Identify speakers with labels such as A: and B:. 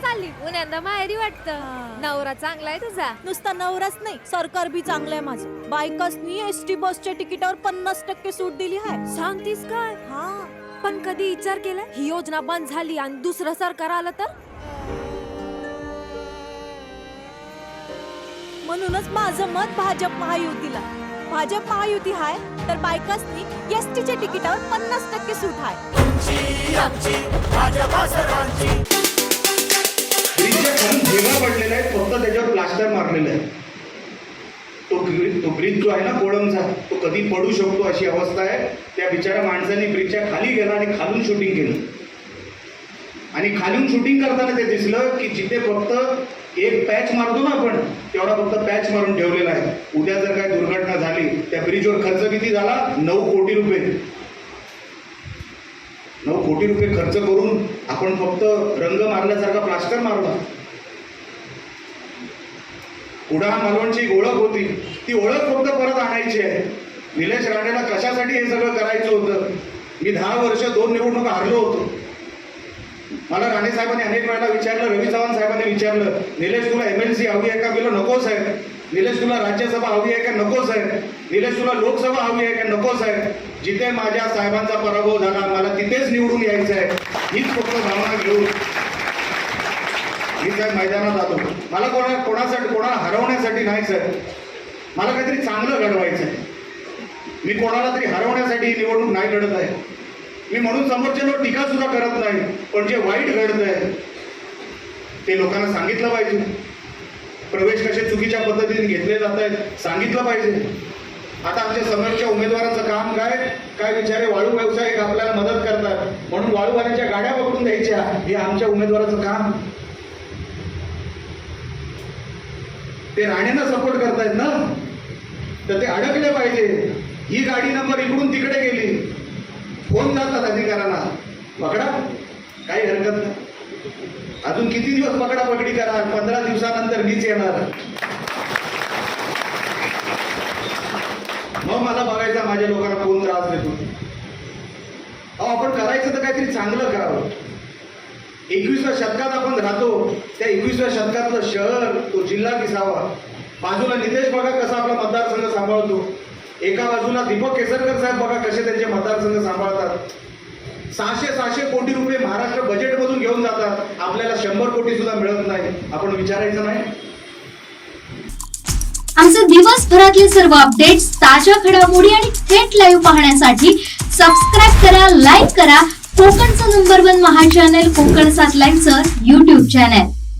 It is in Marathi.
A: चालली पुण्यांदा माहेरी वाटतं. नवरा चांगला आहे तुझा.
B: नुसता नवराच नाही, सरकार बी चांगलं आहे माझं. बायकासनी एसटी बसच्या तिकिटावर 50% सूट दिली आहे.
A: सांगतीस काय?
B: हा,
A: पण कधी विचार केलाय ही योजना बंद झाली आणि दुसरं सरकार आलं तर?
B: म्हणूनच माझं मत भाजप महायुतीला. भाजप महायुती हाय तर बायकासनी एसटीच्या तिकिटावर 50% सूट हाय.
C: ब्रिजच्या खालून भेगा पडलेला आहे, फक्त त्याच्यावर प्लास्टर मारलेलं आहे. तो ब्रिज जो आहे ना कोळमचा, तो कधी पडू शकतो अशी अवस्था आहे. त्या बिचाऱ्या माणसाने ब्रिजच्या खाली गेला आणि खालून शूटिंग केलं. आणि खालून शूटिंग करताना ते दिसलं की जिथे फक्त एक पॅच मारतो ना आपण, तेवढा फक्त पॅच मारून ठेवलेला आहे. उद्या जर काय दुर्घटना झाली, त्या ब्रिजवर खर्च किती झाला? 9 कोटी रुपये. 9 कोटी रुपये खर्च करून आपण फक्त रंग मारल्यासारखा प्लास्टर मारला. कुडाळ मालवणची एक ओळख होती, ती ओळख फक्त परत आणायची आहे. निलेश राणेला कशासाठी हे सगळं करायचं होतं? मी 10 वर्ष 2 निवडणुका हारलो होतो. मला राणे साहेबांनी अनेक वेळा विचारलं, रवी चव्हाण साहेबांनी विचारलं, निलेश तुला MLC हवी आहे का? मी म्हणलं नको साहेब. निलेश तुला राज्यसभा हवी आहे का? नको साहेब. निलेश तुला लोकसभा हवी आहे का? नको साहेब. जिथे माझ्या साहेबांचा पराभव झाला मला तिथेच निवडून यायचं आहे, हीच फक्त भावना घेऊन मी साहेब मैदानात आलो. मला कोणाला हरवण्यासाठी नाही साहेब, मला काहीतरी चांगलं घडवायचं आहे. मी कोणाला तरी हरवण्यासाठी ही निवडणूक नाही लढत आहे. मी म्हणून समोरच्यावर टीका सुद्धा करत नाही, पण जे वाईट घडत आहे ते लोकांना सांगितलं पाहिजे. प्रवेश कसे चुकीच्या पद्धतीने घेतले जात आहेत सांगितलं पाहिजे. आता आमच्या समोरच्या उमेदवारांचं काम काय बिचारे वाळू व्यावसायिक आपल्याला मदत करतात म्हणून वाळूवाल्यांच्या गाड्या पकडून द्यायच्या, हे आमच्या उमेदवाराचं काम. ते राणेंना सपोर्ट करतायत ना, तर ते अडकले पाहिजे. ही गाडी नंबर इकडून तिकडे गेली, फोन जातात अधिकाऱ्यांना, पकडा, काही हरकत नाही. अजून किती दिवस पकडापकडी करा? 15 दिवसानंतर मीच येणार. मग मला बघायचा माझ्या लोकांना कोण त्रास देतो. आपण करायचं तर काहीतरी चांगलं करावं. 21व्या शतकात आपण राहतो, त्या 21व्या शतकातलं शहर, तो जिल्हा दिसावा. बाजूला नितेश बघा कसा आपला मतदारसंघ सांभाळतो, एका बाजूला दीपक केसरकर साहेब बघा कसे त्यांचे मतदारसंघ सांभाळतात. 600 कोटी रुपये महाराष्ट्र बजेटमधून घेऊन जातात, आपल्याला 100 कोटी सुद्धा मिळत नाही. आपण विचारायचं नाही?
D: आमचे दिवसभरातले सर्व अपडेट्स, ताज्या घडामोडी आणि थेट लाईव्ह पाहण्यासाठी सबस्क्राईब करा, लाईक करा कोकणचं नंबर 1 महा चॅनल कोकण 7 लाईव्हचं YouTube चॅनल.